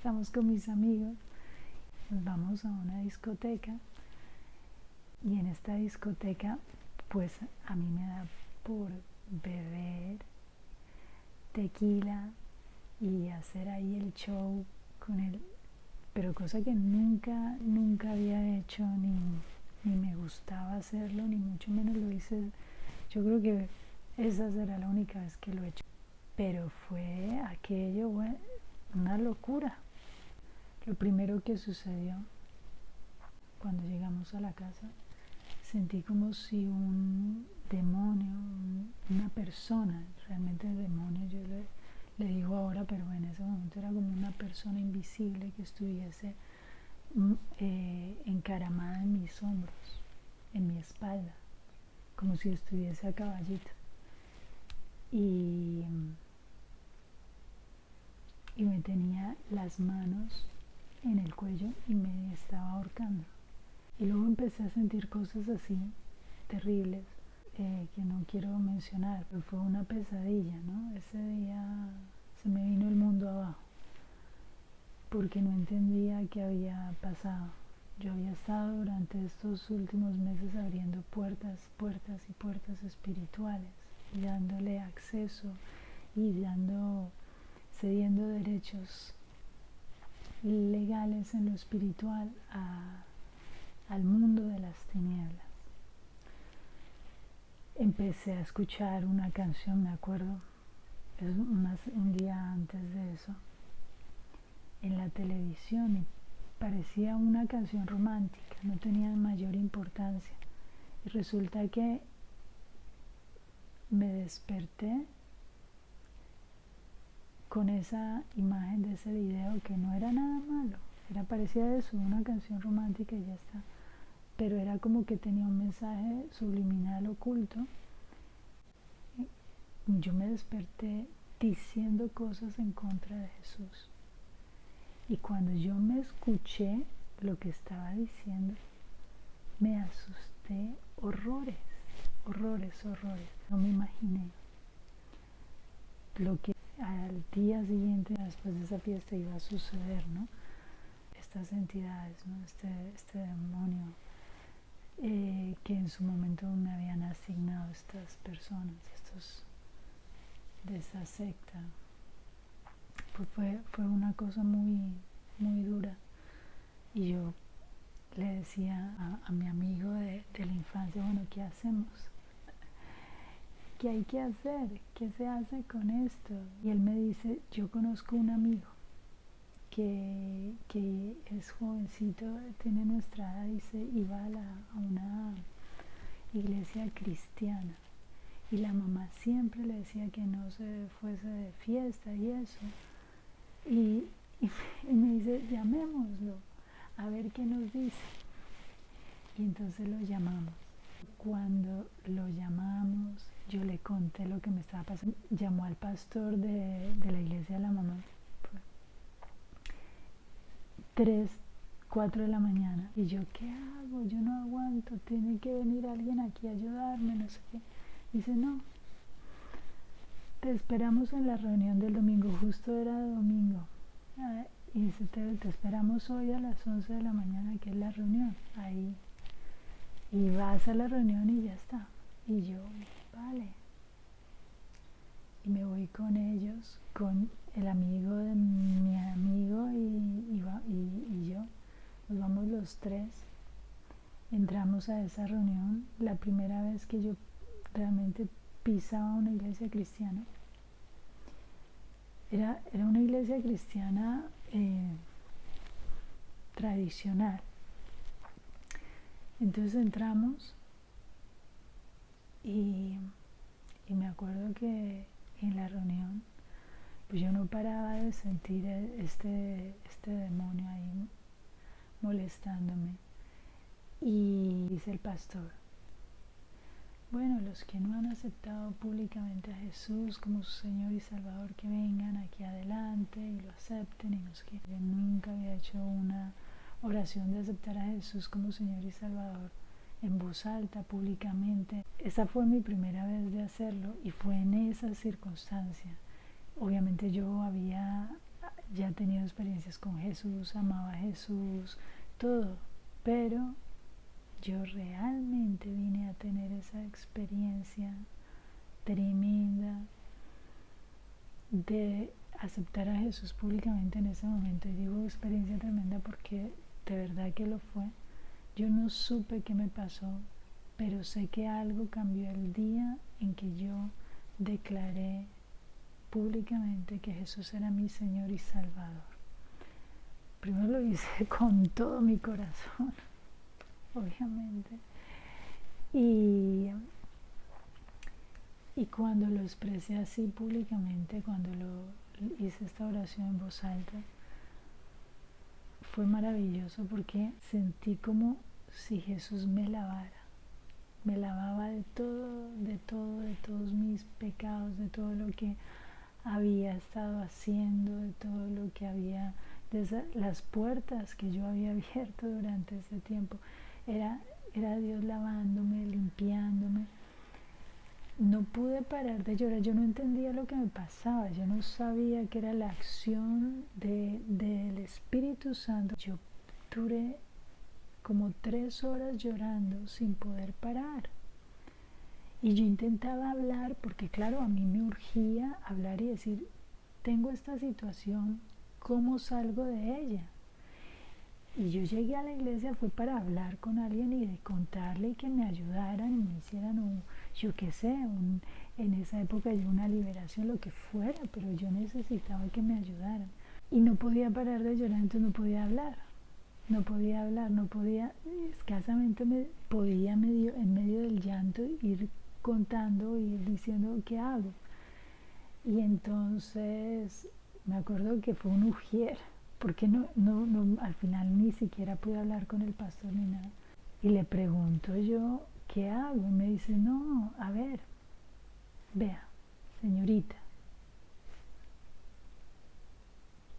estamos con mis amigos, nos vamos a una discoteca y en esta discoteca pues a mí me da por beber tequila y hacer ahí el show con él, pero cosa que nunca había hecho, ni me gustaba hacerlo, ni mucho menos lo hice. Yo creo que esa será la única vez que lo he hecho, pero fue aquello, bueno, una locura. Lo primero que sucedió cuando llegamos a la casa, sentí como si un demonio, una persona, realmente el demonio yo le digo ahora, pero en ese momento era como una persona invisible que estuviese encaramada en mis hombros, en mi espalda, como si estuviese a caballito. Y me tenía las manos en el cuello y me estaba ahorcando. Y luego empecé a sentir cosas así terribles que no quiero mencionar, pero fue una pesadilla, ¿no? Ese día se me vino el mundo abajo porque no entendía qué había pasado. Yo había estado durante estos últimos meses abriendo puertas y puertas espirituales y dándole acceso y cediendo derechos legales en lo espiritual al mundo de las tinieblas. Empecé a escuchar una canción, me acuerdo, un día antes de eso, en la televisión, y parecía una canción romántica, no tenía mayor importancia. Y resulta que me desperté con esa imagen de ese video que no era nada malo, parecía eso, una canción romántica y ya está, pero era como que tenía un mensaje subliminal oculto. Yo me desperté diciendo cosas en contra de Jesús, y cuando yo me escuché lo que estaba diciendo, me asusté horrores. No me imaginé lo que al día siguiente, después de esa fiesta, iba a suceder, ¿no? Estas entidades, ¿no? Este demonio que en su momento me habían asignado estas personas, de esta secta. Pues fue una cosa muy dura. Y yo le decía a mi amigo de la infancia, bueno, ¿qué hacemos? ¿Qué hay que hacer? ¿Qué se hace con esto? Y él me dice, yo conozco un amigo que es jovencito, tiene nuestra edad, dice, y va a una iglesia cristiana. Y la mamá siempre le decía que no se fuese de fiesta y eso. Y me dice, llamémoslo, a ver qué nos dice. Y entonces lo llamamos. Cuando lo llamamos, yo le conté lo que me estaba pasando. Llamó al pastor de la iglesia de la mamá. 3, 4 de la mañana. Y yo, ¿qué hago? Yo no aguanto. Tiene que venir alguien aquí a ayudarme, no sé qué. Dice, no. Te esperamos en la reunión del domingo. Justo era domingo. Y dice, te esperamos hoy a las 11 de la mañana, que es la reunión. Ahí. Y vas a la reunión y ya está. Y yo, vale. Y me voy con ellos, con el amigo de mi amigo y yo. Nos vamos los 3. Entramos a esa reunión, la primera vez que yo realmente pisaba una iglesia cristiana. Era una iglesia cristiana tradicional. Entonces entramos y me acuerdo que en la reunión pues yo no paraba de sentir este demonio ahí molestándome. Y dice el pastor, bueno, los que no han aceptado públicamente a Jesús como su Señor y Salvador, que vengan aquí adelante y lo acepten, y no sé qué. Yo nunca había hecho una oración de aceptar a Jesús como Señor y Salvador en voz alta, públicamente. Esa fue mi primera vez de hacerlo, y fue en esa circunstancia. Obviamente yo había ya he tenido experiencias con Jesús, amaba a Jesús, todo, pero yo realmente vine a tener esa experiencia tremenda de aceptar a Jesús públicamente en ese momento. Y digo experiencia tremenda porque de verdad que lo fue. Yo no supe qué me pasó, pero sé que algo cambió el día en que yo declaré públicamente que Jesús era mi Señor y Salvador. Primero lo hice con todo mi corazón, obviamente. Y cuando lo expresé así públicamente, cuando hice esta oración en voz alta, fue maravilloso porque sentí como si Jesús me lavaba de todos mis pecados, de todo lo que había estado haciendo, de todo lo que había, las puertas que yo había abierto durante ese tiempo. Era Dios lavándome, limpiándome. No pude parar de llorar, yo no entendía lo que me pasaba, yo no sabía que era la acción del Espíritu Santo. Yo duré como 3 horas llorando sin poder parar. Y yo intentaba hablar porque claro, a mí me urgía hablar y decir, tengo esta situación, ¿cómo salgo de ella? Y yo llegué a la iglesia fue para hablar con alguien y de contarle y que me ayudaran y me hicieran yo qué sé, en esa época yo una liberación, lo que fuera, pero yo necesitaba que me ayudaran. Y no podía parar de llorar, entonces no podía, escasamente podía en medio del llanto ir contando, ir diciendo qué hago. Y entonces me acuerdo que fue un ujier, porque no, al final ni siquiera pude hablar con el pastor ni nada. Y le pregunto yo, ¿qué hago? Y me dice, no, a ver, vea, señorita,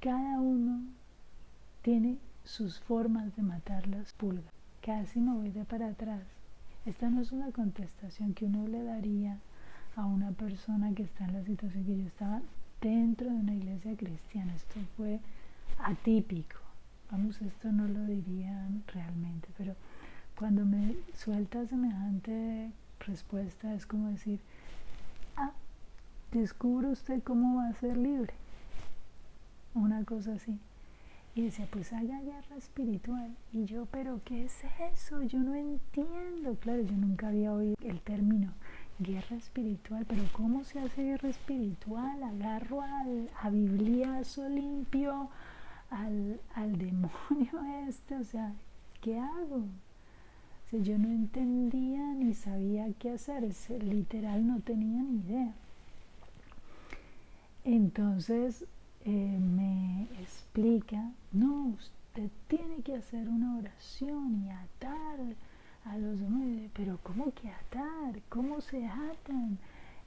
cada uno tiene sus formas de matar las pulgas. Casi me voy de para atrás. Esta no es una contestación que uno le daría a una persona que está en la situación que yo estaba dentro de una iglesia cristiana. Esto fue atípico. Vamos, esto no lo dirían realmente, pero cuando me suelta semejante respuesta es como decir, descubre usted cómo va a ser libre. Una cosa así. Y decía, pues haga guerra espiritual. Y yo, ¿pero qué es eso? Yo no entiendo. Claro, yo nunca había oído el término guerra espiritual, pero ¿cómo se hace guerra espiritual? Agarro a bibliazo limpio, al demonio o sea, ¿qué hago? O sea, yo no entendía ni sabía qué hacer, literal no tenía ni idea. Entonces me explica, no, usted tiene que hacer una oración y atar a los demonios. Pero ¿cómo que atar? ¿Cómo se atan?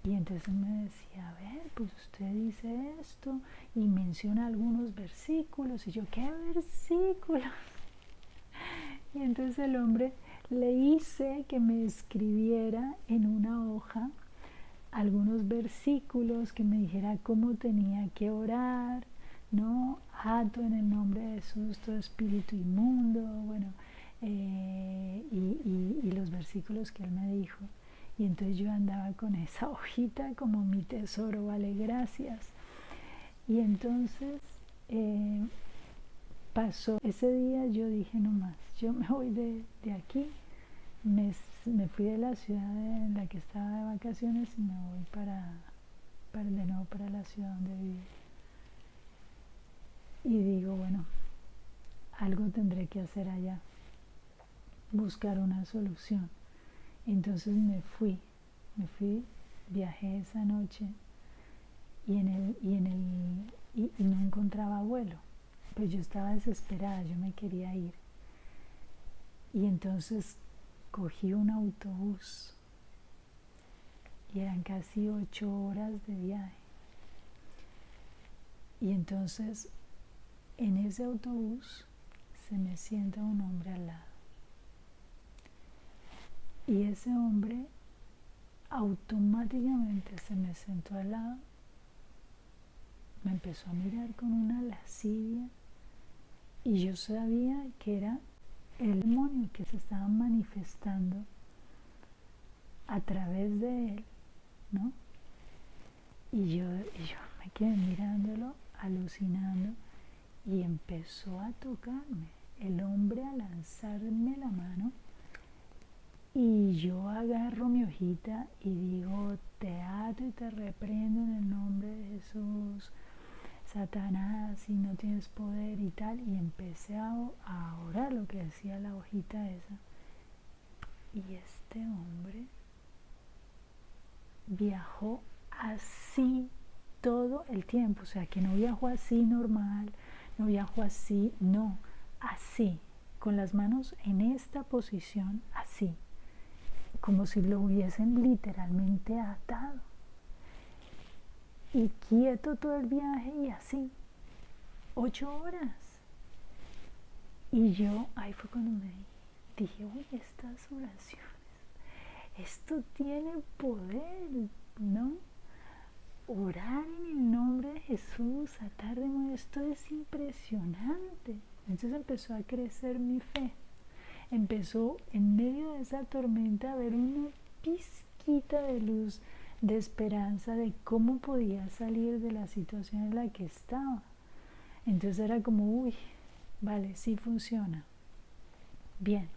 Y entonces me decía, a ver, pues usted dice esto y menciona algunos versículos. Y yo, ¿qué versículos? Y entonces el hombre le hice que me escribiera en una hoja algunos versículos, que me dijera cómo tenía que orar, ¿no? Ato en el nombre de Jesús todo espíritu inmundo, bueno, y los versículos que él me dijo. Y entonces yo andaba con esa hojita como mi tesoro, vale, gracias. Y entonces pasó ese día, yo dije no más, yo me voy de aquí. Me fui de la ciudad en la que estaba de vacaciones y me voy de nuevo para la ciudad donde viví. Y digo, bueno, algo tendré que hacer allá, buscar una solución. Entonces me fui, viajé esa noche y no encontraba vuelo. Pues yo estaba desesperada, yo me quería ir. Y entonces cogí un autobús y eran casi 8 horas de viaje. Y entonces en ese autobús se me sienta un hombre al lado. Y ese hombre automáticamente se me sentó al lado, me empezó a mirar con una lascivia y yo sabía que era el demonio que se estaba manifestando a través de él, ¿no? Y yo me quedé mirándolo, alucinando, y empezó a tocarme el hombre, a lanzarme la mano, y yo agarro mi hojita y digo: te ato y te reprendo en el nombre de Jesús, Satanás, y no tienes poder y tal. Y empecé a orar lo que decía la hojita esa. Y este hombre viajó así todo el tiempo, o sea, que no viajó así normal, no viajó así, no, así, con las manos en esta posición, así, como si lo hubiesen literalmente atado, y quieto todo el viaje, y así, 8 horas. Y yo, ahí fue cuando me dije: uy, estas oraciones, esto tiene poder, ¿no? Orar en el nombre de Jesús, atar demonios, esto es impresionante. Entonces empezó a crecer mi fe. Empezó en medio de esa tormenta a ver una pizquita de luz, de esperanza, de cómo podía salir de la situación en la que estaba. Entonces era como: uy, vale, sí funciona. Bien,